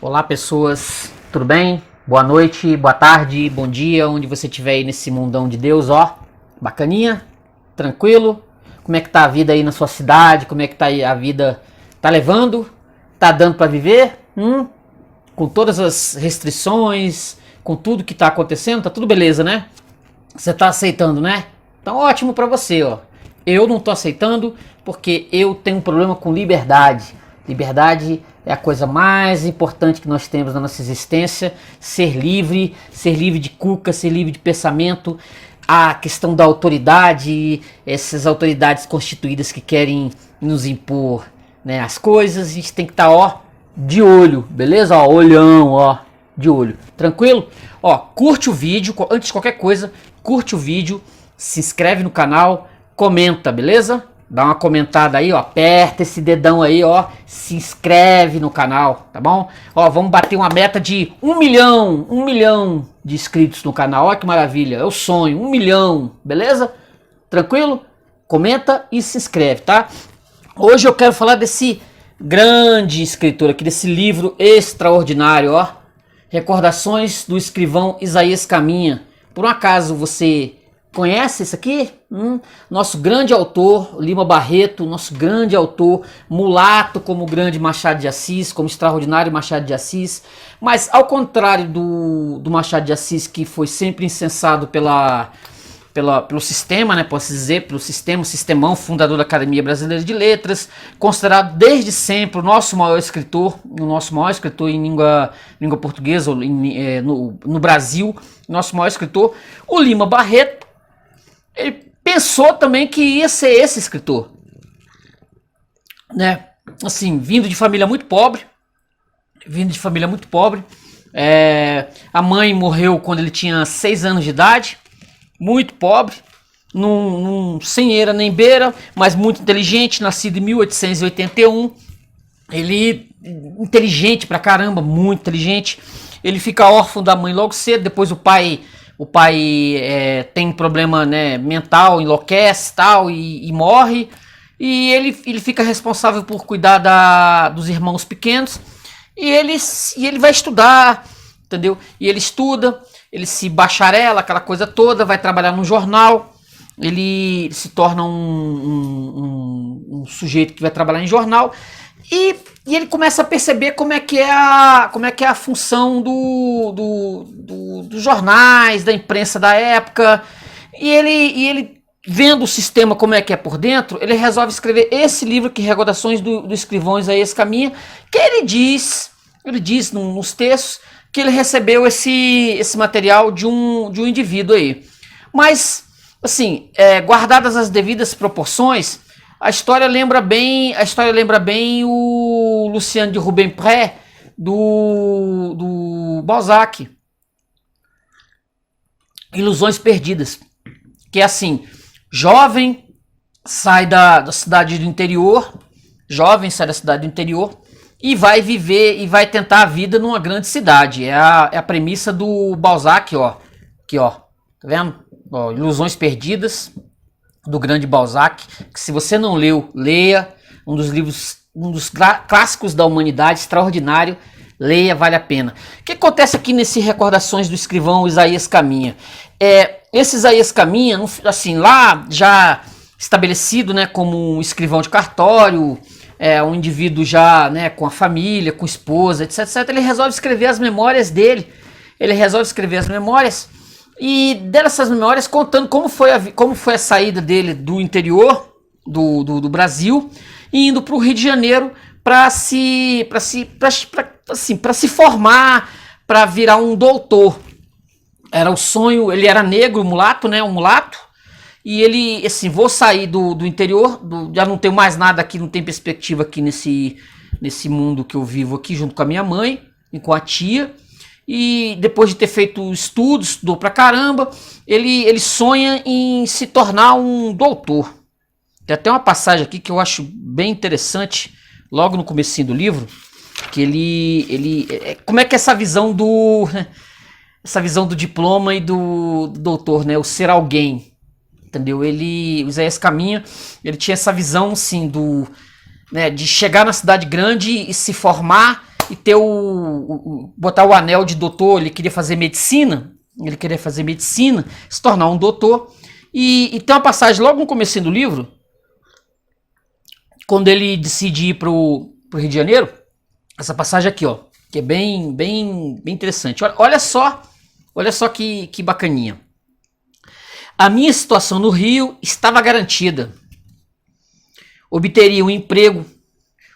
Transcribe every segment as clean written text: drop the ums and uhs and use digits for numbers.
Olá pessoas, tudo bem? Boa noite, boa tarde, bom dia, onde você estiver aí nesse mundão de Deus, ó. Bacaninha? Tranquilo? Como é que tá a vida aí na sua cidade? Como é que tá aí a vida? Tá levando? Tá dando pra viver? Com todas as restrições, com tudo que tá acontecendo, tá tudo beleza, né? Você tá aceitando, né? Então ótimo pra você, ó. Eu não tô aceitando porque eu tenho um problema com liberdade. Liberdade é a coisa mais importante que nós temos na nossa existência. Ser livre de cuca, ser livre de pensamento. A questão da autoridade, essas autoridades constituídas que querem nos impor, né, as coisas, a gente tem que estar, ó, de olho, beleza? Ó, olhão, ó, de olho. Tranquilo? Ó, curte o vídeo, antes de qualquer coisa, curte o vídeo, se inscreve no canal, comenta, beleza? Dá uma comentada aí, ó, aperta esse dedão aí, ó, se inscreve no canal, tá bom? Ó, vamos bater uma meta de 1 milhão de inscritos no canal, ó que maravilha, é o sonho, 1 milhão, beleza? Tranquilo? Comenta e se inscreve, tá? Hoje eu quero falar desse grande escritor aqui, desse livro extraordinário, ó, Recordações do Escrivão Isaías Caminha. Por um acaso você conhece isso aqui? Nosso grande autor, Lima Barreto, nosso grande autor, mulato como o grande Machado de Assis, como o extraordinário Machado de Assis. Mas ao contrário do Machado de Assis, que foi sempre incensado pelo sistema, né, posso dizer, pelo sistemão, fundador da Academia Brasileira de Letras, considerado desde sempre o nosso maior escritor em língua portuguesa no Brasil, nosso maior escritor, o Lima Barreto, ele pensou também que ia ser esse escritor, né? Assim, vindo de família muito pobre, a mãe morreu quando ele tinha 6 anos de idade, muito pobre, sem eira nem beira, mas muito inteligente, nascido em 1881, ele inteligente pra caramba, muito inteligente. Ele fica órfão da mãe logo cedo, depois o pai tem problema, né, mental, enlouquece tal, e morre, e ele fica responsável por cuidar dos irmãos pequenos, e ele vai estudar, entendeu? E ele estuda, ele se bacharela, aquela coisa toda, vai trabalhar no jornal, ele se torna um sujeito que vai trabalhar em jornal, e ele começa a perceber como é que é a função dos jornais, da imprensa da época, e ele vendo o sistema como é que é por dentro, ele resolve escrever esse livro, que é Recordações do Escrivão Isaías Caminha, que ele diz nos textos que ele recebeu esse material de um indivíduo aí. Mas, assim, guardadas as devidas proporções, a história lembra bem o Lucien de Rubempré do Balzac, Ilusões Perdidas, que é assim, jovem sai da cidade do interior, e vai viver e vai tentar a vida numa grande cidade. É a premissa do Balzac, ó. Aqui, ó. Tá vendo? Ó, Ilusões Perdidas, do grande Balzac, que se você não leu, leia. Um dos clássicos da humanidade, extraordinário. Leia, vale a pena. O que acontece aqui nesse Recordações do Escrivão Isaías Caminha? Esse Isaías Caminha, assim, lá já estabelecido, né, como um escrivão de cartório, um indivíduo já, né, com a família, com esposa, etc, etc. Ele resolve escrever as memórias dele. E dessas memórias contando como foi a saída dele do interior do Brasil, indo para o Rio de Janeiro para se formar, para virar um doutor. Era o sonho, ele era negro, mulato, né, um mulato. E ele, assim, vou sair do interior, já não tenho mais nada aqui, não tem perspectiva aqui nesse mundo que eu vivo aqui, junto com a minha mãe e com a tia. E depois de ter feito estudou pra caramba, ele sonha em se tornar um doutor. Tem até uma passagem aqui que eu acho bem interessante, logo no comecinho do livro, que como é que é essa visão do diploma e do doutor, né, o ser alguém. Entendeu? O Isaías Caminha, ele tinha essa visão, assim, né, de chegar na cidade grande e se formar e ter botar o anel de doutor. Ele queria fazer medicina, se tornar um doutor. E tem uma passagem logo no comecinho do livro, quando ele decide ir pro Rio de Janeiro, essa passagem aqui, ó, que é bem interessante. Olha só que bacaninha. A minha situação no Rio estava garantida. Obteria um emprego.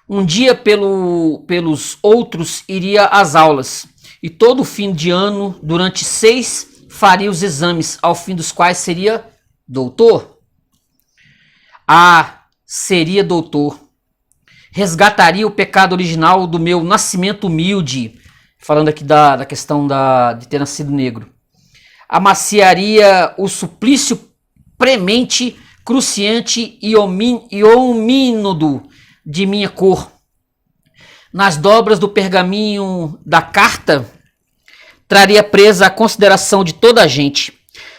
Um dia pelos outros iria às aulas. E todo fim de ano, durante 6, faria os exames, ao fim dos quais seria doutor. Seria doutor. Resgataria o pecado original do meu nascimento humilde. Falando aqui da questão de ter nascido negro. Amaciaria o suplício premente, cruciante e homínodo de minha cor. Nas dobras do pergaminho da carta, traria presa a consideração de toda a gente.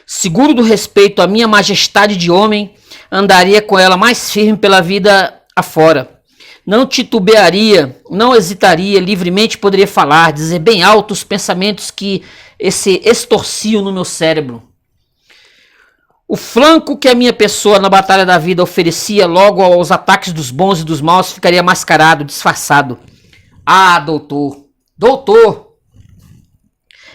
Seguro do respeito à minha majestade de homem, andaria com ela mais firme pela vida afora. Não titubearia, não hesitaria, livremente poderia falar, dizer bem alto os pensamentos que se extorciam no meu cérebro. O flanco que a minha pessoa na batalha da vida oferecia logo aos ataques dos bons e dos maus ficaria mascarado, disfarçado. Doutor!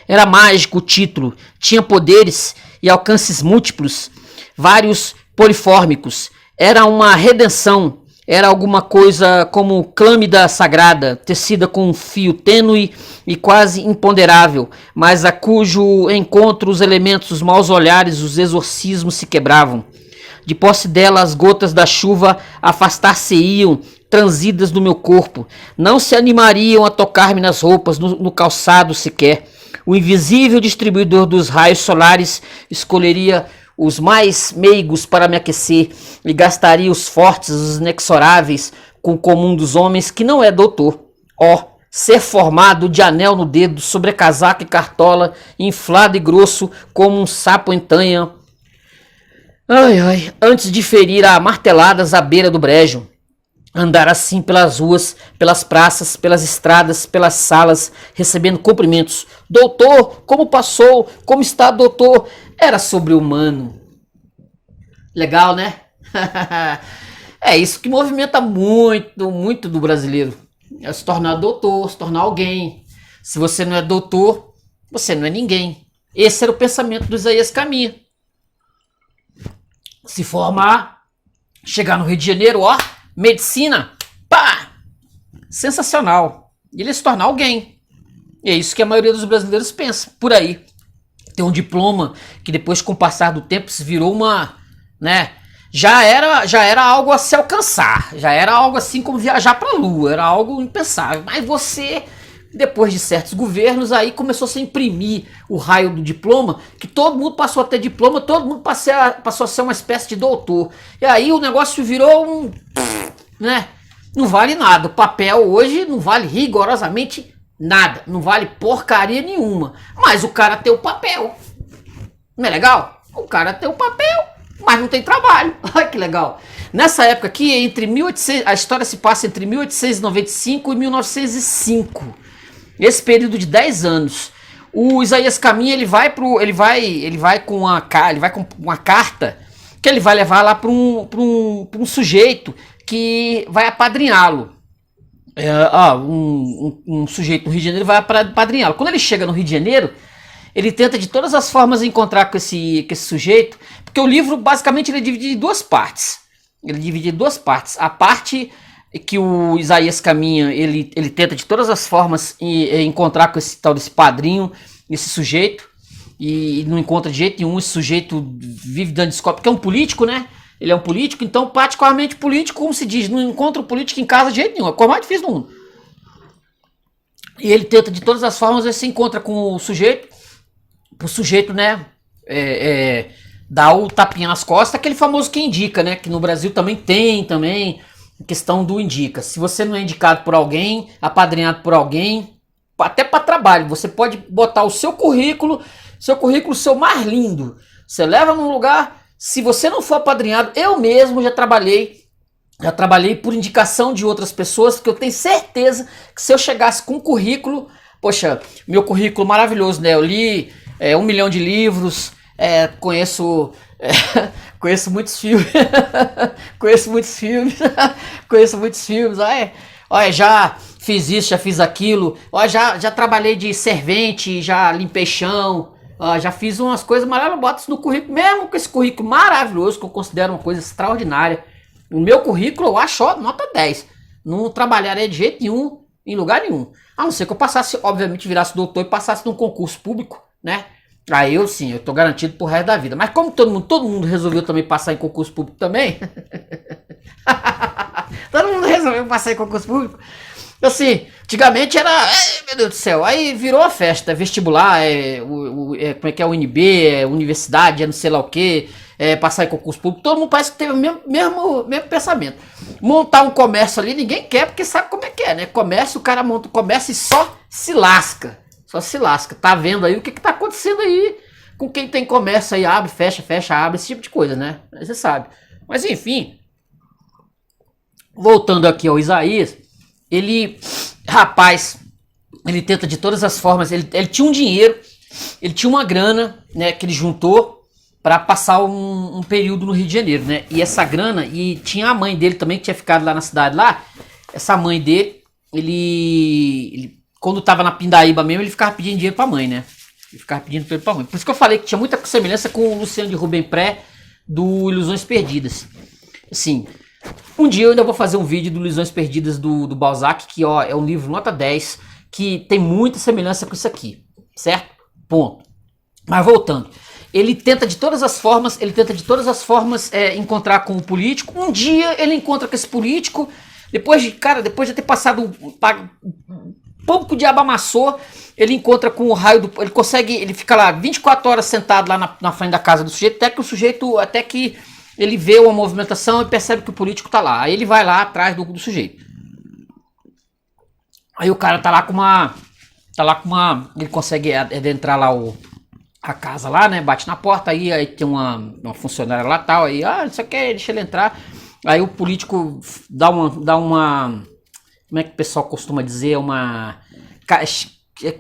Era mágico o título, tinha poderes e alcances múltiplos, vários polifórmicos. Era uma redenção. Era alguma coisa como clâmida sagrada, tecida com um fio tênue e quase imponderável, mas a cujo encontro os elementos, os maus olhares, os exorcismos se quebravam. De posse dela, as gotas da chuva afastar-se-iam, transidas do meu corpo. Não se animariam a tocar-me nas roupas, no calçado sequer. O invisível distribuidor dos raios solares escolheria os mais meigos para me aquecer e gastaria os fortes, os inexoráveis com o comum dos homens que não é doutor. Ser formado de anel no dedo, sobrecasaco e cartola, inflado e grosso como um sapo em tanha. Antes de ferir a marteladas à beira do brejo. Andar assim pelas ruas, pelas praças, pelas estradas, pelas salas, recebendo cumprimentos. Doutor, como passou? Como está, doutor? Era sobre-humano. Legal, né? É isso que movimenta muito do brasileiro. É se tornar doutor, se tornar alguém. Se você não é doutor, você não é ninguém. Esse era o pensamento do Isaías Caminha. Se formar, chegar no Rio de Janeiro, medicina, sensacional. Ele ia se tornar alguém. E é isso que a maioria dos brasileiros pensa, por aí. Tem um diploma que depois, com o passar do tempo, se virou uma, né? Já era algo a se alcançar. Já era algo assim como viajar para a Lua. Era algo impensável. Mas você, depois de certos governos, aí começou a se imprimir o raio do diploma, que todo mundo passou a ter diploma, todo mundo passou a ser uma espécie de doutor. E aí o negócio virou né? Não vale nada. O papel hoje não vale rigorosamente nada. Não vale porcaria nenhuma. Mas o cara tem o papel. Não é legal? O cara tem o papel, mas não tem trabalho. Olha que legal. Nessa época aqui, a história se passa entre 1895 e 1905. Esse período de 10 anos. O Isaías Caminha, ele vai com uma carta que ele vai levar lá para um sujeito que vai apadrinhá-lo. Um sujeito no Rio de Janeiro vai apadrinhá-lo. Quando ele chega no Rio de Janeiro, ele tenta de todas as formas encontrar com esse sujeito, porque o livro basicamente ele divide em duas partes. A parte que o Isaías Caminha, ele tenta de todas as formas encontrar com esse tal desse padrinho, esse sujeito, e não encontra de jeito nenhum. Esse sujeito vive dando descobre, porque é um político, né? Ele é um político, então particularmente político, como se diz, não encontra o político em casa de jeito nenhum, é a coisa mais difícil do mundo. E ele tenta de todas as formas, ele se encontra com o sujeito, né, dá o tapinha nas costas, aquele famoso que indica, né, que no Brasil também tem questão do indica. Se você não é indicado por alguém, apadrinhado por alguém, até para trabalho, você pode botar o seu currículo seu mais lindo, você leva num lugar. Se você não for apadrinhado, eu mesmo já trabalhei Já trabalhei por indicação de outras pessoas, porque eu tenho certeza que se eu chegasse com um currículo, poxa, meu currículo maravilhoso, né? Eu li 1 milhão de livros, conheço conheço muitos filmes, conheço muitos filmes, conheço muitos filmes, olha, já fiz isso, já fiz aquilo, olha, já trabalhei de servente, já limpei chão, já fiz umas coisas maravilhosas, boto isso no currículo, mesmo com esse currículo maravilhoso, que eu considero uma coisa extraordinária. O meu currículo eu acho nota 10. Não trabalharia de jeito nenhum, em lugar nenhum. A não ser que eu passasse, obviamente, virasse doutor e passasse num concurso público, né? Aí eu sim, eu tô garantido pro resto da vida. Mas como todo mundo resolveu também passar em concurso público também, todo mundo resolveu passar em concurso público. Assim, antigamente era, meu Deus do céu, aí virou a festa, vestibular, como é que é, UNB, universidade, não sei lá o que, passar em concurso público, todo mundo parece que teve o mesmo pensamento. Montar um comércio ali, ninguém quer, porque sabe como é que é, né? Comércio, o cara monta o comércio e só se lasca. Só se lasca. Tá vendo aí o que tá acontecendo aí com quem tem comércio aí, abre, fecha, abre, esse tipo de coisa, né? Você sabe. Mas enfim, voltando aqui ao Isaías, ele tenta de todas as formas, ele tinha um dinheiro, ele tinha uma grana, né, que ele juntou para passar um período no Rio de Janeiro, né? E essa grana, e tinha a mãe dele também que tinha ficado lá na cidade lá. Essa mãe dele, ele quando tava na Pindaíba mesmo, ele ficava pedindo dinheiro pra mãe, né? Ele ficava pedindo dinheiro pra mãe. Por isso que eu falei que tinha muita semelhança com o Luciano de Rubem Pré do Ilusões Perdidas. Assim, um dia eu ainda vou fazer um vídeo do Ilusões Perdidas do Balzac, que ó, é um livro nota 10, que tem muita semelhança com isso aqui, certo? Ponto. Mas voltando, ele tenta de todas as formas encontrar com o político. Um dia ele encontra com esse político, depois de ter passado pouco o diabo amassou, ele encontra com o raio do... Ele fica lá 24 horas sentado lá na frente da casa do sujeito, até que ele vê uma movimentação e percebe que o político tá lá. Aí ele vai lá atrás do sujeito. Aí o cara tá lá com uma... Ele consegue adentrar lá a casa lá, né? Bate na porta, aí tem uma funcionária lá tal, aí, isso aqui, deixa ele entrar. Aí o político dá uma como é que o pessoal costuma dizer,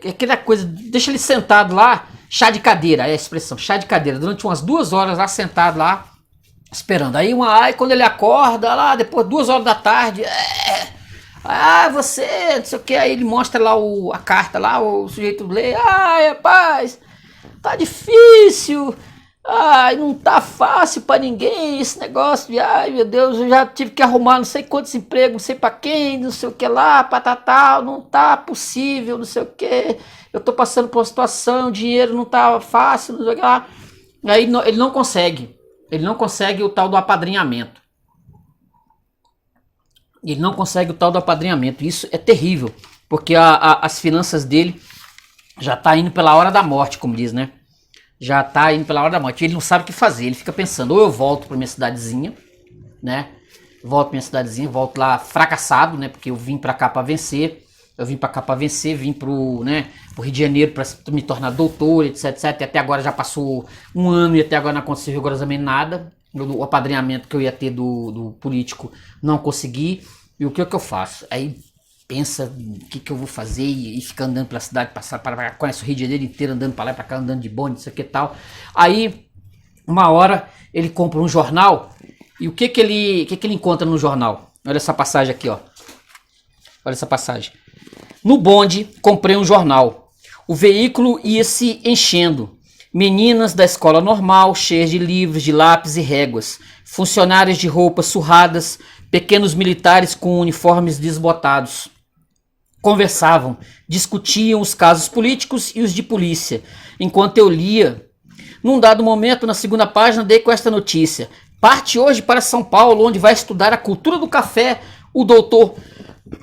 aquela coisa, deixa ele sentado lá, chá de cadeira, é a expressão, chá de cadeira, durante umas 2 horas lá, sentado lá, esperando. Aí quando ele acorda lá, depois 2 horas da tarde, você, não sei o que, aí ele mostra lá a carta lá, o sujeito lê, rapaz, tá difícil, não tá fácil pra ninguém esse negócio de, meu Deus, eu já tive que arrumar não sei quantos empregos, não sei pra quem, não sei o que lá, patatal, não tá possível, não sei o que, eu tô passando por uma situação, o dinheiro não tá fácil, não sei o que lá. Aí ele não consegue o tal do apadrinhamento. Isso é terrível, porque as finanças dele já tá indo pela hora da morte, como diz, né? Já tá indo pela hora da morte. Ele não sabe o que fazer. Ele fica pensando, ou eu volto pra minha cidadezinha, né? Volto lá fracassado, né? Porque eu vim pra cá pra vencer. Vim pro Rio de Janeiro pra me tornar doutor, etc, etc. E até agora já passou 1 ano e até agora não aconteceu rigorosamente nada. O apadrinhamento que eu ia ter do político não consegui. E o que eu faço? Aí pensa o que eu vou fazer e fica andando pela cidade, conhece o Rio de Janeiro inteiro, andando pra lá e pra cá, andando de bonde, isso aqui e tal. Aí, uma hora, ele compra um jornal, e o que ele encontra no jornal? Olha essa passagem aqui, ó. Olha essa passagem. No bonde, comprei um jornal. O veículo ia se enchendo. Meninas da escola normal, cheias de livros, de lápis e réguas. Funcionários de roupas surradas, pequenos militares com uniformes desbotados. Conversavam, discutiam os casos políticos e os de polícia. Enquanto eu lia, num dado momento, na segunda página, dei com esta notícia. Parte hoje para São Paulo, onde vai estudar a cultura do café, o doutor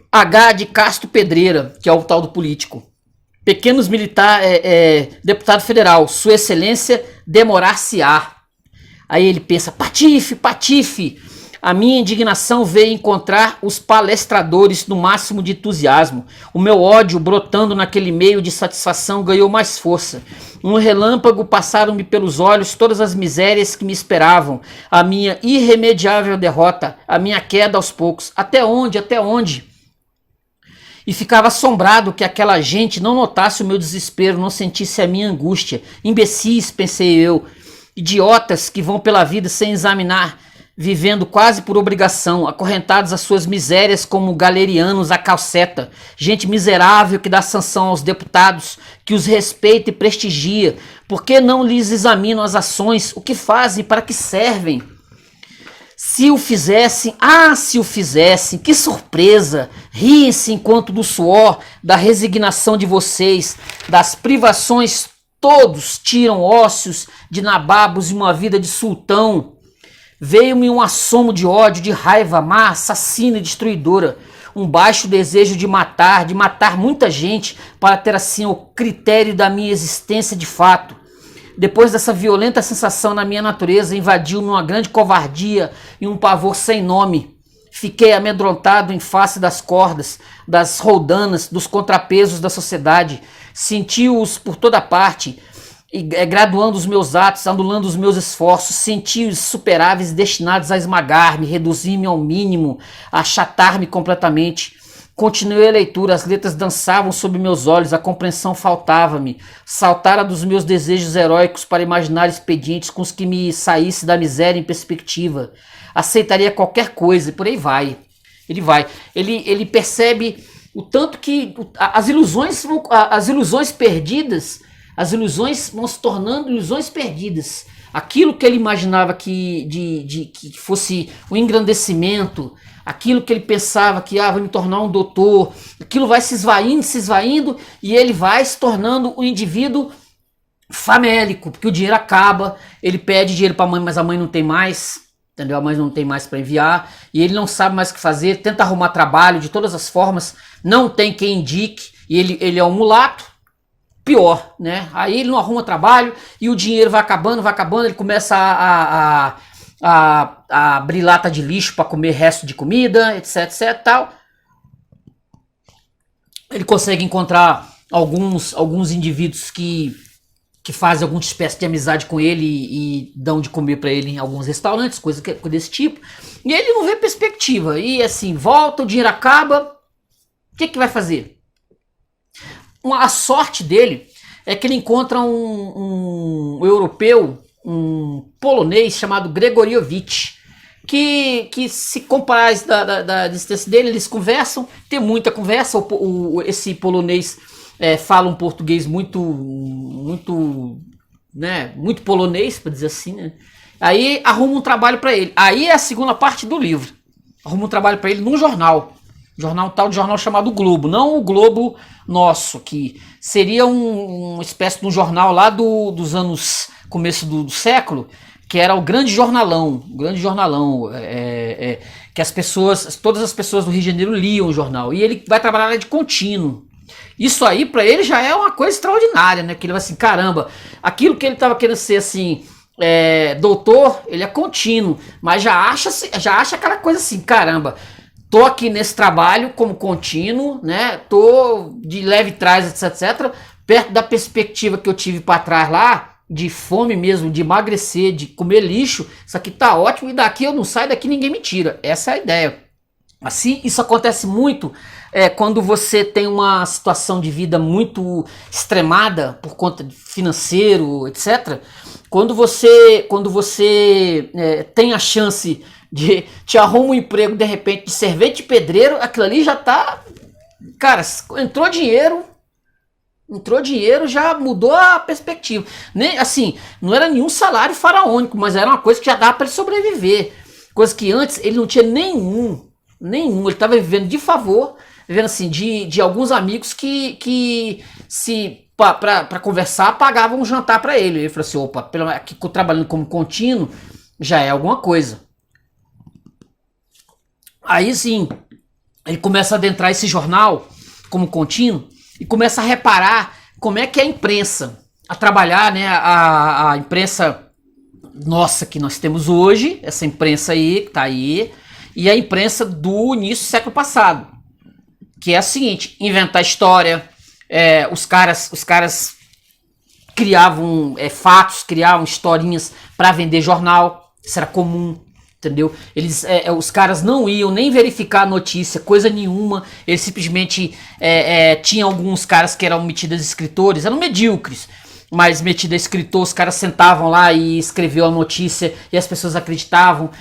H. de Castro Pedreira, que é o tal do político. Pequenos militares, deputado federal, Sua Excelência demorar-se-á. Aí ele pensa, patife, A minha indignação veio encontrar os palestradores no máximo de entusiasmo. O meu ódio, brotando naquele meio de satisfação, ganhou mais força. Um relâmpago passaram-me pelos olhos todas as misérias que me esperavam, a minha irremediável derrota, a minha queda aos poucos. Até onde? Até onde? E ficava assombrado que aquela gente não notasse o meu desespero, não sentisse a minha angústia. Imbecis, pensei eu, idiotas que vão pela vida sem examinar, vivendo quase por obrigação, acorrentados às suas misérias como galerianos à calceta, gente miserável que dá sanção aos deputados, que os respeita e prestigia, por que não lhes examinam as ações, o que fazem, para que servem? Se o fizessem, se o fizessem, que surpresa! Riem-se enquanto do suor, da resignação de vocês, das privações, todos tiram ócios de nababos e uma vida de sultão. Veio-me um assomo de ódio, de raiva má, assassina e destruidora. Um baixo desejo de matar muita gente para ter assim o critério da minha existência de fato. Depois dessa violenta sensação na minha natureza, invadiu-me uma grande covardia e um pavor sem nome. Fiquei amedrontado em face das cordas, das roldanas, dos contrapesos da sociedade. Senti-os por toda parte, graduando os meus atos, anulando os meus esforços, senti-os superáveis destinados a esmagar-me, reduzir-me ao mínimo, a achatar-me completamente. Continuei a leitura, as letras dançavam sob meus olhos, a compreensão faltava-me. Saltara dos meus desejos heróicos para imaginar expedientes com os que me saísse da miséria em perspectiva. Aceitaria qualquer coisa, e por aí vai. Ele percebe o tanto que as ilusões perdidas, as ilusões vão se tornando ilusões perdidas. Aquilo que ele imaginava que fosse o engrandecimento, aquilo que ele pensava que vai me tornar um doutor, aquilo vai se esvaindo, e ele vai se tornando um indivíduo famélico, porque o dinheiro acaba, ele pede dinheiro para a mãe, mas a mãe não tem mais, entendeu? A mãe não tem mais para enviar, e ele não sabe mais o que fazer, tenta arrumar trabalho de todas as formas, não tem quem indique, e ele é um mulato, pior, né? Aí ele não arruma trabalho e o dinheiro vai acabando, ele começa a abrir lata de lixo para comer resto de comida, etc, tal. Ele consegue encontrar alguns indivíduos que fazem alguma espécie de amizade com ele e dão de comer para ele em alguns restaurantes, coisa desse tipo. E ele não vê perspectiva. E assim, volta, o dinheiro acaba, o que vai fazer? A sorte dele é que ele encontra um europeu, um polonês chamado Gregoriowicz, que se comparar da distância dele, eles conversam, tem muita conversa, esse polonês fala um português muito polonês, para dizer assim, né? Aí arruma um trabalho para ele, aí é a segunda parte do livro, arruma um trabalho para ele num jornal chamado Globo, não o Globo nosso, que seria uma espécie de um jornal lá dos anos, começo do século, que era o Grande Jornalão, que todas as pessoas do Rio de Janeiro liam o jornal, e ele vai trabalhar de contínuo. Isso aí para ele já é uma coisa extraordinária, né? Que ele vai assim, caramba, aquilo que ele estava querendo ser assim, doutor, ele é contínuo, mas já acha aquela coisa assim, caramba, tô aqui nesse trabalho como contínuo, né? Tô de leve trás, etc. Perto da perspectiva que eu tive para trás lá, de fome mesmo, de emagrecer, de comer lixo, isso aqui tá ótimo e daqui eu não saio, daqui ninguém me tira. Essa é a ideia. Assim, isso acontece muito quando você tem uma situação de vida muito extremada por conta de financeiro, etc. Quando você tem a chance de te arruma um emprego de repente de servente pedreiro, aquilo ali já tá, cara, entrou dinheiro já mudou a perspectiva, nem assim, não era nenhum salário faraônico, mas era uma coisa que já dava para ele sobreviver, coisa que antes ele não tinha nenhum, ele estava vivendo de favor, vivendo assim de alguns amigos que se para conversar pagavam um jantar para ele. Ele falou assim, opa, aqui trabalhando como contínuo já é alguma coisa. Aí sim, ele começa a adentrar esse jornal como contínuo e começa a reparar como é que a imprensa, a trabalhar, né, a imprensa nossa que nós temos hoje, essa imprensa aí, que tá aí, e a imprensa do início do século passado, que é a seguinte: inventar história, os caras criavam fatos, criavam historinhas para vender jornal, isso era comum, entendeu? Os caras não iam nem verificar a notícia, coisa nenhuma, eles simplesmente tinha alguns caras que eram metidos escritores, eram medíocres, mas metido a escritor, os caras sentavam lá e escreviam a notícia e as pessoas acreditavam,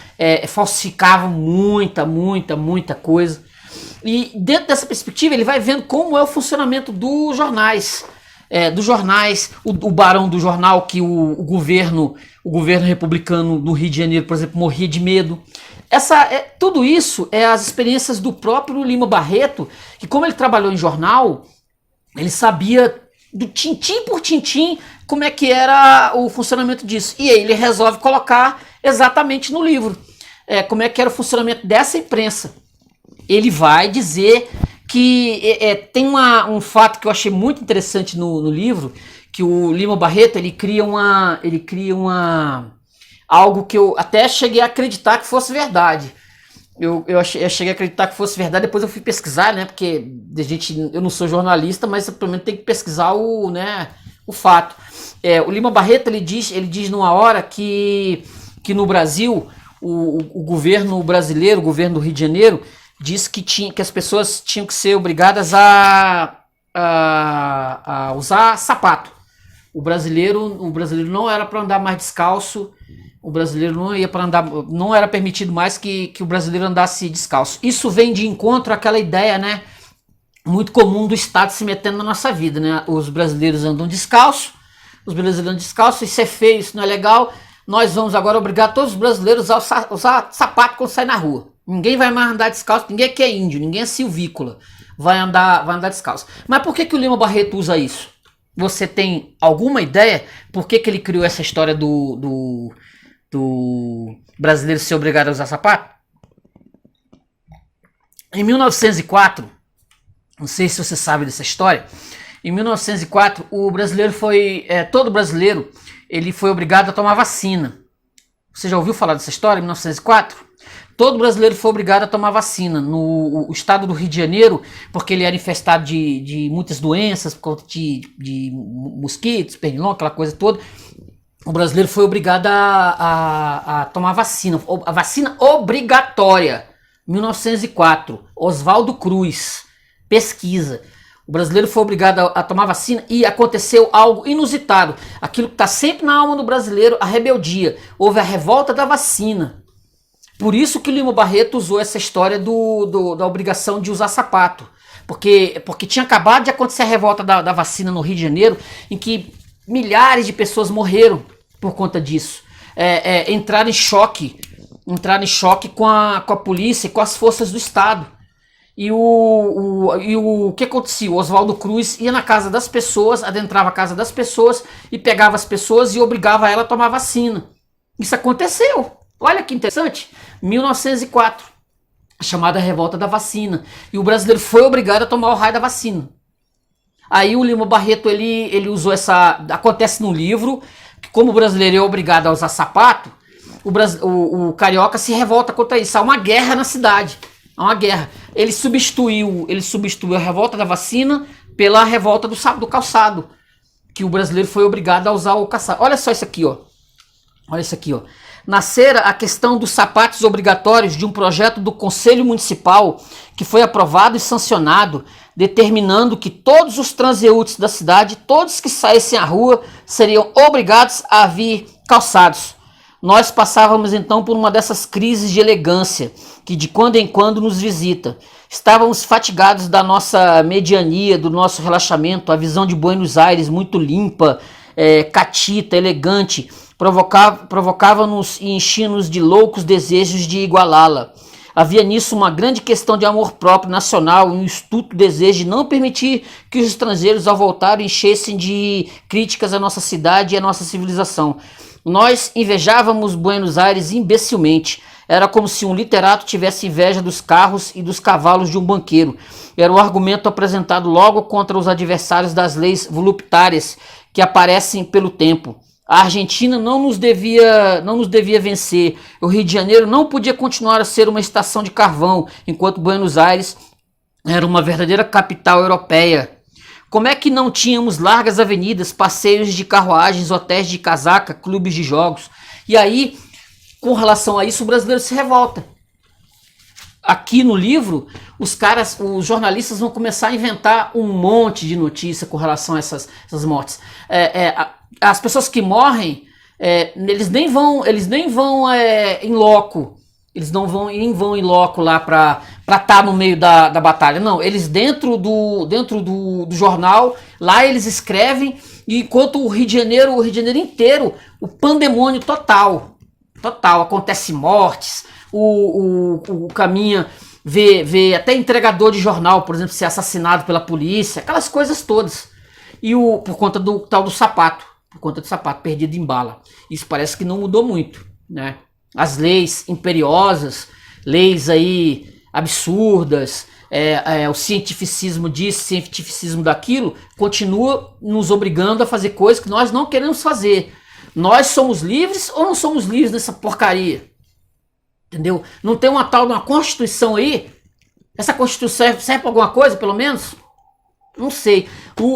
falsificavam muita coisa. E dentro dessa perspectiva ele vai vendo como é o funcionamento dos jornais. O barão do jornal, que o governo republicano no Rio de Janeiro, por exemplo, morria de medo. Tudo isso é as experiências do próprio Lima Barreto, que como ele trabalhou em jornal, ele sabia do tintim por tintim como é que era o funcionamento disso. E aí ele resolve colocar exatamente no livro como é que era o funcionamento dessa imprensa. Ele vai dizer que tem um fato que eu achei muito interessante no livro, que o Lima Barreto ele cria algo que eu até cheguei a acreditar que fosse verdade. Eu cheguei a acreditar que fosse verdade, depois eu fui pesquisar, né? Porque eu não sou jornalista, mas pelo menos tem que pesquisar o fato. O Lima Barreto ele diz numa hora que no Brasil o governo brasileiro, o governo do Rio de Janeiro, diz que as pessoas tinham que ser obrigadas a usar sapato. O brasileiro não era para andar mais descalço. O brasileiro não era permitido mais que o brasileiro andasse descalço. Isso vem de encontro àquela ideia, né, muito comum do Estado se metendo na nossa vida, né? Os brasileiros andam descalço, isso é feio, isso não é legal. Nós vamos agora obrigar todos os brasileiros a usar sapato quando sair na rua. Ninguém vai mais andar descalço, ninguém aqui é índio, ninguém é silvícola, vai andar descalço. Mas por que o Lima Barreto usa isso? Você tem alguma ideia por que ele criou essa história do brasileiro ser obrigado a usar sapato? Em 1904, não sei se você sabe dessa história, em 1904 todo brasileiro ele foi obrigado a tomar vacina. Você já ouviu falar dessa história, em 1904? Todo brasileiro foi obrigado a tomar vacina. No estado do Rio de Janeiro, porque ele era infestado de muitas doenças, por conta de mosquitos, pernilongo, aquela coisa toda, o brasileiro foi obrigado a tomar vacina. A vacina obrigatória. 1904. Oswaldo Cruz. Pesquisa. O brasileiro foi obrigado a tomar vacina e aconteceu algo inusitado. Aquilo que está sempre na alma do brasileiro, a rebeldia. Houve a revolta da vacina. Por isso que o Lima Barreto usou essa história da obrigação de usar sapato. Porque tinha acabado de acontecer a revolta da vacina no Rio de Janeiro, em que milhares de pessoas morreram por conta disso. Entraram em choque com a polícia e com as forças do Estado. E o que acontecia? O Oswaldo Cruz ia na casa das pessoas, adentrava a casa das pessoas e pegava as pessoas e obrigava ela a tomar vacina. Isso aconteceu. Olha que interessante. 1904. A chamada revolta da vacina. E o brasileiro foi obrigado a tomar o raio da vacina. Aí o Lima Barreto ele usou essa... Acontece no livro que como o brasileiro é obrigado a usar sapato, o carioca se revolta contra isso. Há uma guerra na cidade. Há uma guerra. Ele substituiu a revolta da vacina pela revolta do calçado. Que o brasileiro foi obrigado a usar o calçado. Olha só isso aqui, ó. Olha isso aqui, ó. Nascera a questão dos sapatos obrigatórios de um projeto do Conselho Municipal que foi aprovado e sancionado, determinando que todos os transeuntes da cidade, todos que saíssem à rua, seriam obrigados a vir calçados. Nós passávamos então por uma dessas crises de elegância que de quando em quando nos visita. Estávamos fatigados da nossa mediania, do nosso relaxamento, a visão de Buenos Aires muito limpa, catita, elegante, provocava-nos e enchia-nos de loucos desejos de igualá-la. Havia nisso uma grande questão de amor próprio nacional e um astuto desejo de não permitir que os estrangeiros, ao voltar, enchessem de críticas a nossa cidade e a nossa civilização. Nós invejávamos Buenos Aires imbecilmente. Era como se um literato tivesse inveja dos carros e dos cavalos de um banqueiro. Era o argumento apresentado logo contra os adversários das leis voluptárias que aparecem pelo tempo. A Argentina não nos devia vencer. O Rio de Janeiro não podia continuar a ser uma estação de carvão, enquanto Buenos Aires era uma verdadeira capital europeia. Como é que não tínhamos largas avenidas, passeios de carruagens, hotéis de casaca, clubes de jogos? E aí, com relação a isso, o brasileiro se revolta. Aqui no livro, os jornalistas vão começar a inventar um monte de notícia com relação a essas mortes. As pessoas que morrem, eles nem vão em loco. Eles não vão em loco lá para estar no meio da batalha. Não, eles dentro do jornal, lá eles escrevem, e enquanto o Rio de Janeiro inteiro, o pandemônio total, acontece mortes, o caminha vê até entregador de jornal, por exemplo, ser assassinado pela polícia, aquelas coisas todas. E por conta do tal do sapato, perdido em bala. Isso parece que não mudou muito, né? As leis imperiosas, leis aí absurdas, o cientificismo disso, cientificismo daquilo, continua nos obrigando a fazer coisas que nós não queremos fazer. Nós somos livres ou não somos livres nessa porcaria? Entendeu? Não tem uma tal de uma Constituição aí? Essa Constituição serve para alguma coisa, pelo menos? Não sei.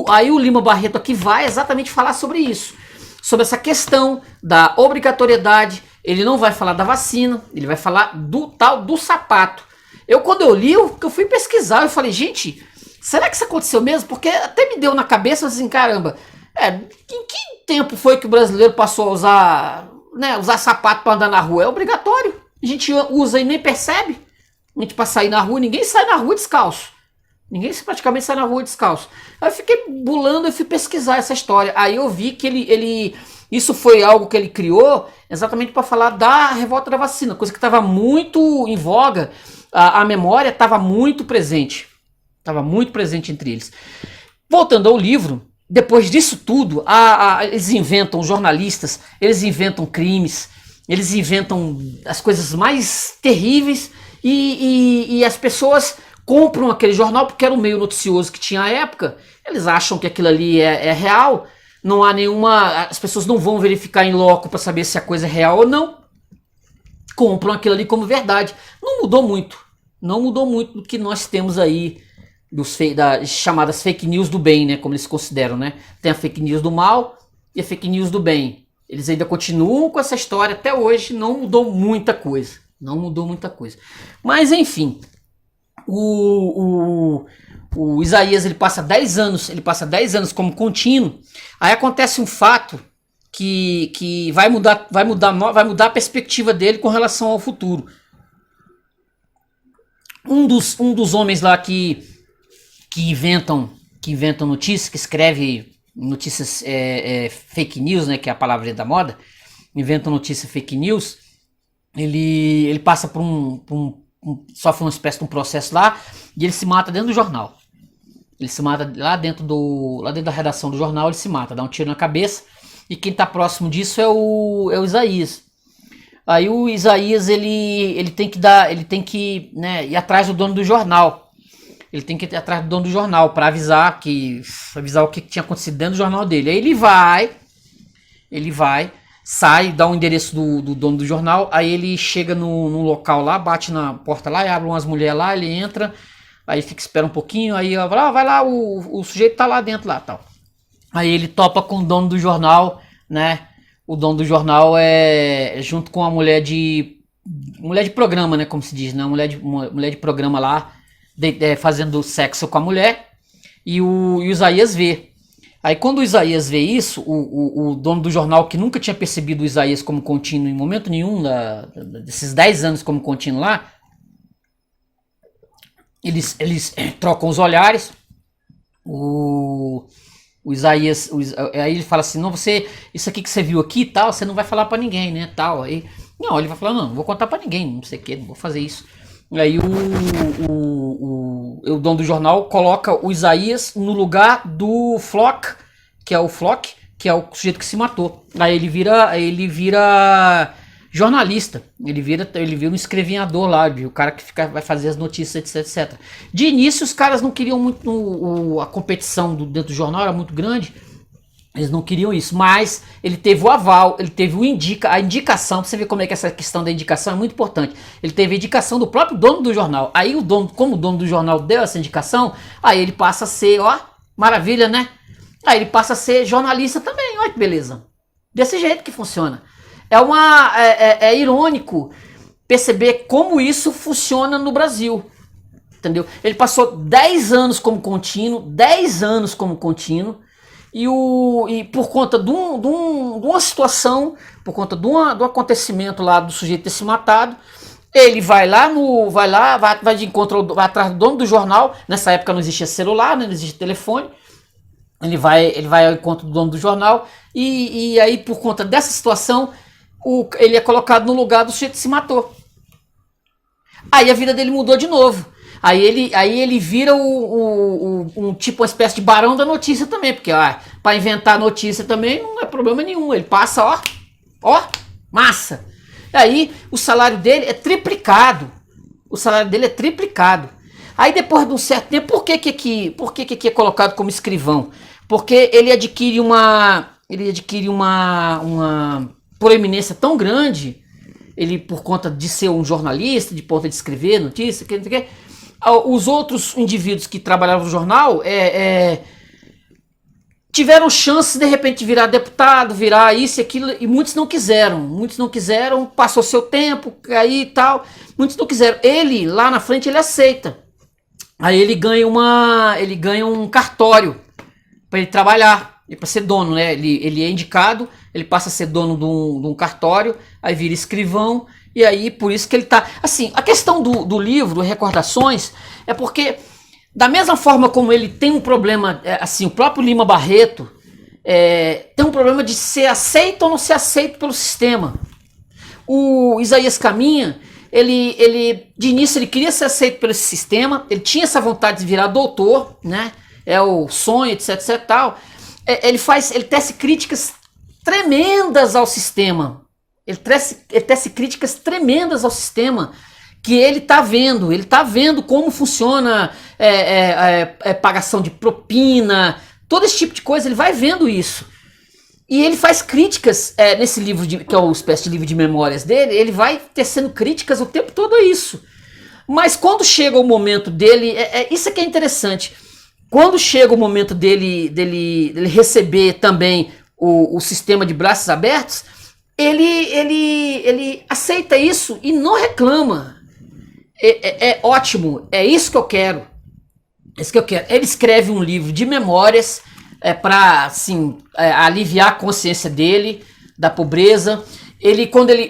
Aí o Lima Barreto aqui vai exatamente falar sobre isso. Sobre essa questão da obrigatoriedade. Ele não vai falar da vacina, ele vai falar do tal do sapato. Quando eu li, eu fui pesquisar, eu falei, gente, será que isso aconteceu mesmo? Porque até me deu na cabeça assim, caramba, em que tempo foi que o brasileiro passou a usar sapato para andar na rua? É obrigatório. A gente usa e nem percebe. A gente para sair na rua, ninguém sai na rua descalço. Ninguém praticamente sai na rua descalço. Aí eu fiquei bulando e fui pesquisar essa história. Aí eu vi que isso foi algo que ele criou exatamente para falar da revolta da vacina, coisa que estava muito em voga, a memória estava muito presente. Estava muito presente entre eles. Voltando ao livro, depois disso tudo, eles inventam, os jornalistas, eles inventam crimes, eles inventam as coisas mais terríveis e as pessoas compram aquele jornal porque era o meio noticioso que tinha à época, eles acham que aquilo ali é real, não há nenhuma, as pessoas não vão verificar em loco para saber se a coisa é real ou não, compram aquilo ali como verdade. Não mudou muito do que nós temos aí das chamadas fake news do bem, né, como eles consideram, né? Tem a fake news do mal e a fake news do bem. Eles ainda continuam com essa história até hoje, não mudou muita coisa. Mas enfim, o Isaías ele passa 10 anos como contínuo. Aí acontece um fato que vai mudar a perspectiva dele com relação ao futuro. Um dos homens lá que inventam notícias, que escreve notícias fake news, né, que é a palavra da moda, inventam notícias fake news, ele passa por sofre uma espécie de um processo lá e ele se mata dentro do jornal. Ele se mata lá dentro da redação do jornal, ele se mata, dá um tiro na cabeça, e quem está próximo disso é o Isaías. Aí o Isaías ele tem que né, ir atrás do dono do jornal. Ele tem que ir atrás do dono do jornal para avisar o que tinha acontecido dentro do jornal dele. Aí ele vai, sai, dá o endereço do dono do jornal, aí ele chega no local lá, bate na porta lá, e abre umas mulheres lá, ele entra, aí espera um pouquinho, aí vai lá, o sujeito tá lá dentro lá, tal. Aí ele topa com o dono do jornal, né? O dono do jornal junto com a mulher de programa, né, como se diz, né? Mulher de programa lá, fazendo sexo com a mulher, e o Isaías vê. Aí quando o Isaías vê isso, o dono do jornal, que nunca tinha percebido o Isaías como contínuo em momento nenhum, desses 10 anos como contínuo lá, eles trocam os olhares. O Isaías, aí ele fala assim, não, isso aqui que você viu aqui, tal, você não vai falar pra ninguém, né, tal. Aí, não, ele vai falar, não vou contar pra ninguém, não sei o que, não vou fazer isso. Aí o dono do jornal coloca o Isaías no lugar do Flock, que é o sujeito que se matou. Aí ele vira jornalista, ele vira um escrevinhador lá, o cara que vai fazer as notícias, etc. De início os caras não queriam muito, a competição dentro do jornal era muito grande, Eles não queriam isso, mas ele teve o aval, ele teve a indicação, pra você ver como é que essa questão da indicação é muito importante. Ele teve a indicação do próprio dono do jornal. Aí o dono, como o dono do jornal deu essa indicação, aí ele passa a ser, ó, maravilha, né? Aí ele passa a ser jornalista também, olha que beleza. Desse jeito que funciona. É irônico perceber como isso funciona no Brasil. Entendeu? Ele passou 10 anos como contínuo, 10 anos como contínuo, e por conta de uma situação, por conta do acontecimento lá do sujeito ter se matado, ele vai de encontro, vai atrás do dono do jornal. Nessa época não existia celular, né, não existia telefone. Ele vai ao encontro do dono do jornal, e aí por conta dessa situação, ele é colocado no lugar do sujeito que se matou. Aí a vida dele mudou de novo. Aí ele vira tipo uma espécie de barão da notícia também, porque para inventar notícia também não é problema nenhum. Ele passa, ó, massa. E aí o salário dele é triplicado. Aí depois de um certo tempo, por que é colocado como escrivão? Porque ele adquire uma proeminência tão grande, ele por conta de ser um jornalista, de conta de escrever notícia, que os outros indivíduos que trabalhavam no jornal tiveram chances de repente virar deputado, virar isso e aquilo, e muitos não quiseram, passou seu tempo, aí e tal, muitos não quiseram. Ele, lá na frente, ele aceita. Aí ele ganha um cartório para ele trabalhar, para ser dono, né? Ele é indicado, ele passa a ser dono de um cartório, aí vira escrivão. E aí, por isso que ele tá... Assim, a questão do livro, Recordações, é porque, da mesma forma como ele tem um problema, assim, o próprio Lima Barreto tem um problema de ser aceito ou não ser aceito pelo sistema. O Isaías Caminha, de início, ele queria ser aceito pelo sistema, ele tinha essa vontade de virar doutor, né? É o sonho, etc, etc, tal. Ele tece críticas tremendas ao sistema. Ele tece críticas tremendas ao sistema que ele tá vendo como funciona pagação de propina, todo esse tipo de coisa, ele vai vendo isso. E ele faz críticas nesse livro, que é uma espécie de livro de memórias dele, ele vai tecendo críticas o tempo todo a isso. Mas quando chega o momento dele, isso é que é interessante, quando chega o momento dele receber também o sistema de braços abertos, ele aceita isso e não reclama. É ótimo, é isso que eu quero. Ele escreve um livro de memórias para assim, aliviar a consciência dele da pobreza.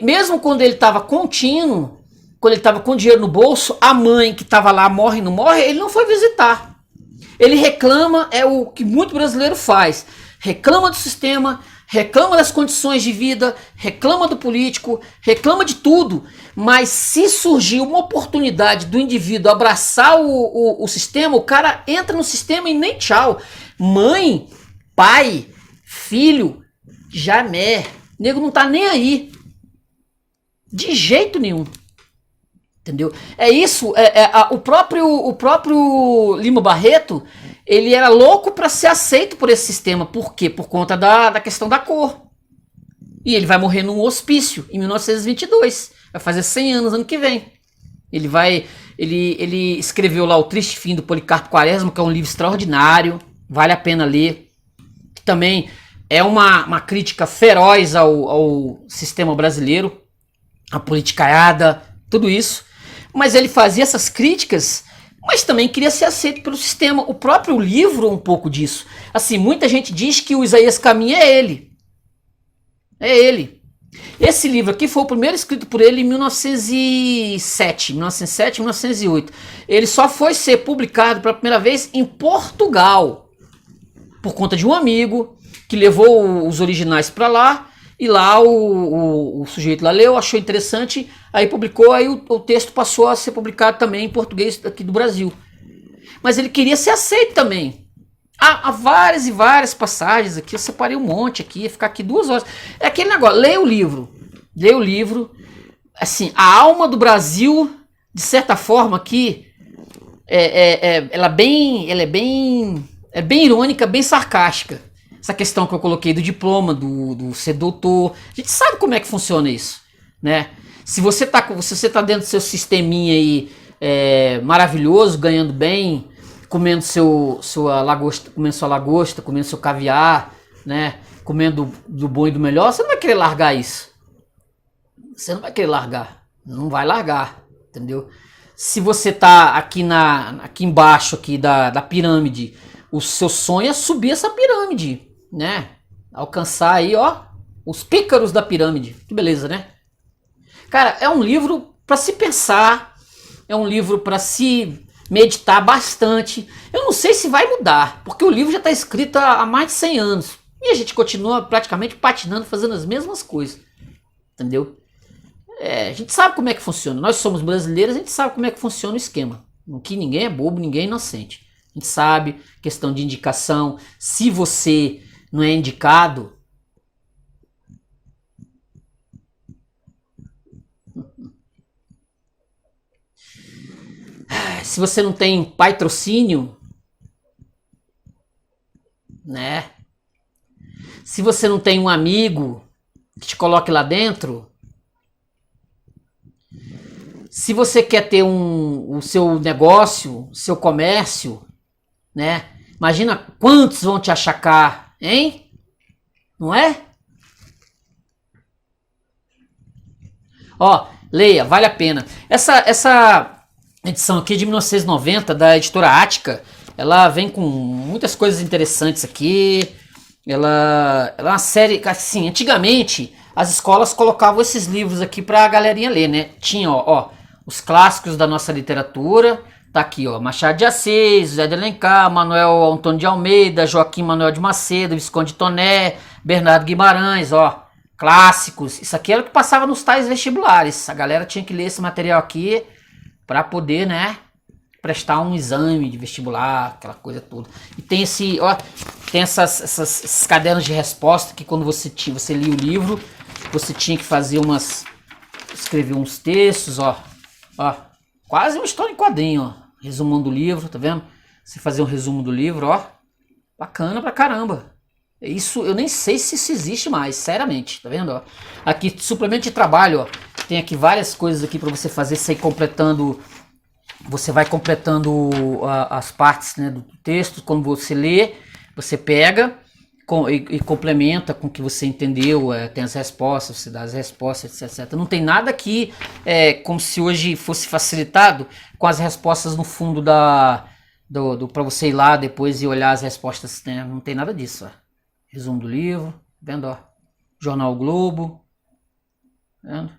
Mesmo quando ele estava contínuo, quando ele estava com dinheiro no bolso, a mãe que estava lá morre, não morre, ele não foi visitar. Ele reclama, é o que muito brasileiro faz. Reclama do sistema, reclama das condições de vida, reclama do político, reclama de tudo, mas se surgir uma oportunidade do indivíduo abraçar o sistema, o cara entra no sistema e nem tchau. Mãe, pai, filho, jamais. O nego não tá nem aí. De jeito nenhum. Entendeu? É isso, o próprio Lima Barreto, ele era louco para ser aceito por esse sistema. Por quê? Por conta da questão da cor. E ele vai morrer num hospício em 1922. Vai fazer 100 anos ano que vem. Ele escreveu lá O Triste Fim do Policarpo Quaresma, que é um livro extraordinário, vale a pena ler. Que também é uma crítica feroz ao sistema brasileiro, a politicaiada, tudo isso. Mas ele fazia essas críticas, mas também queria ser aceito pelo sistema. O próprio livro é um pouco disso. Assim, muita gente diz que o Isaías Caminha é ele. É ele. Esse livro aqui foi o primeiro escrito por ele em 1907, 1908. Ele só foi ser publicado pela primeira vez em Portugal, por conta de um amigo que levou os originais para lá. E lá o sujeito lá leu, achou interessante, aí publicou, aí o texto passou a ser publicado também em português aqui do Brasil. Mas ele queria ser aceito também. Há várias e várias passagens aqui, eu separei um monte aqui, ia ficar aqui 2 horas. É aquele negócio, leia o livro, assim, a alma do Brasil, de certa forma aqui, ela é bem irônica, bem sarcástica. Essa questão que eu coloquei do diploma, do ser doutor. A gente sabe como é que funciona isso, né? Se você tá dentro do seu sisteminha aí maravilhoso, ganhando bem, comendo sua lagosta, comendo seu caviar, né? Comendo do bom e do melhor, você não vai querer largar isso. Você não vai querer largar. Não vai largar, entendeu? Se você tá aqui embaixo aqui da pirâmide, o seu sonho é subir essa pirâmide, né? Alcançar aí, ó, os pícaros da pirâmide. Que beleza, né? Cara, é um livro para se pensar, é um livro para se meditar bastante. Eu não sei se vai mudar, porque o livro já está escrito há mais de 100 anos. E a gente continua praticamente patinando, fazendo as mesmas coisas. Entendeu? A gente sabe como é que funciona. Nós somos brasileiros, a gente sabe como é que funciona o esquema. Que ninguém é bobo, ninguém é inocente. A gente sabe, questão de indicação. Se você não é indicado, se você não tem patrocínio, né? Se você não tem um amigo que te coloque lá dentro, se você quer ter o seu negócio, o seu comércio, né? Imagina quantos vão te achacar, hein? Não é? Ó, leia, vale a pena. Essa edição aqui de 1990 da editora Ática, ela vem com muitas coisas interessantes aqui. Ela é uma série, assim, antigamente as escolas colocavam esses livros aqui pra galerinha ler, né? Tinha, ó, os clássicos da nossa literatura, tá aqui, ó, Machado de Assis, José de Alencar, Manuel Antônio de Almeida, Joaquim Manuel de Macedo, Visconde Toné, Bernardo Guimarães, ó, clássicos. Isso aqui era o que passava nos tais vestibulares. A galera tinha que ler esse material aqui pra poder, né, prestar um exame de vestibular, aquela coisa toda. E tem tem esses cadernos de resposta que quando você lia o livro, você tinha que fazer escrever uns textos, ó, quase uma história em quadrinho, ó, resumão do livro, tá vendo? Você fazer um resumo do livro, ó, bacana pra caramba. Isso, eu nem sei se isso existe mais, seriamente, tá vendo, ó? Aqui, suplemento de trabalho, ó, tem aqui várias coisas aqui pra você fazer, você ir completando. Você vai completando as partes, né, do texto. Quando você lê, você pega e complementa com o que você entendeu. Tem as respostas, você dá as respostas, etc. Não tem nada aqui como se hoje fosse facilitado com as respostas no fundo para você ir lá depois e olhar as respostas, né? Não tem nada disso. Ó. Resumo do livro, vendo? Ó. Jornal Globo, vendo?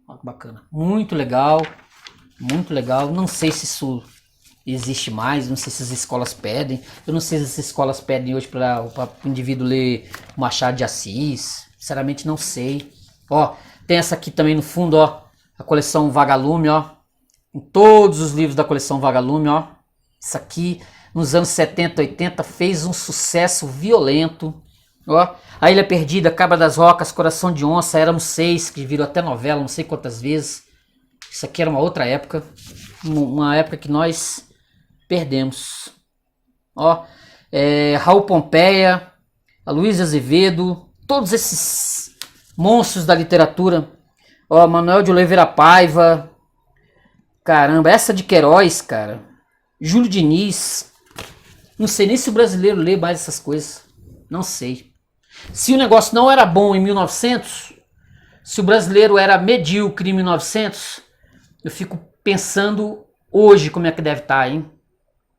Ó, que bacana, muito legal. Muito legal, não sei se isso existe mais, não sei se as escolas pedem, eu não sei se as escolas pedem hoje para o indivíduo ler Machado de Assis, sinceramente não sei. Ó, tem essa aqui também no fundo, ó, a coleção Vagalume, ó, em todos os livros da coleção Vagalume, ó, isso aqui nos anos 70, 80 fez um sucesso violento, ó, A Ilha Perdida, Cabra das Rocas, Coração de Onça, Éramos Seis, que virou até novela, não sei quantas vezes. Isso aqui era uma outra época, uma época que nós perdemos. Ó, Raul Pompeia, Luiz Azevedo, todos esses monstros da literatura. Ó, Manuel de Oliveira Paiva, caramba, essa de Queiroz, cara. Júlio Diniz. Não sei nem se o brasileiro lê mais essas coisas. Não sei. Se o negócio não era bom em 1900, se o brasileiro era medíocre em 1900, eu fico pensando hoje como é que deve estar, hein?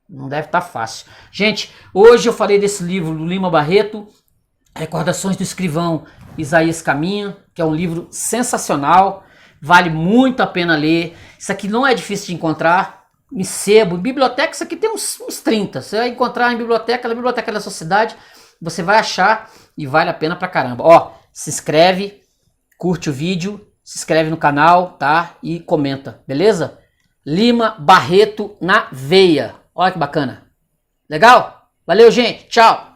Não deve estar fácil. Gente, hoje eu falei desse livro do Lima Barreto, Recordações do Escrivão Isaías Caminha, que é um livro sensacional, vale muito a pena ler. Isso aqui não é difícil de encontrar, em sebo, em biblioteca, isso aqui tem uns 30. Você vai encontrar em biblioteca, na biblioteca da sua cidade, você vai achar e vale a pena pra caramba. Ó, se inscreve, curte o vídeo, se inscreve no canal, tá? E comenta, beleza? Lima Barreto na veia. Olha que bacana. Legal? Valeu, gente. Tchau.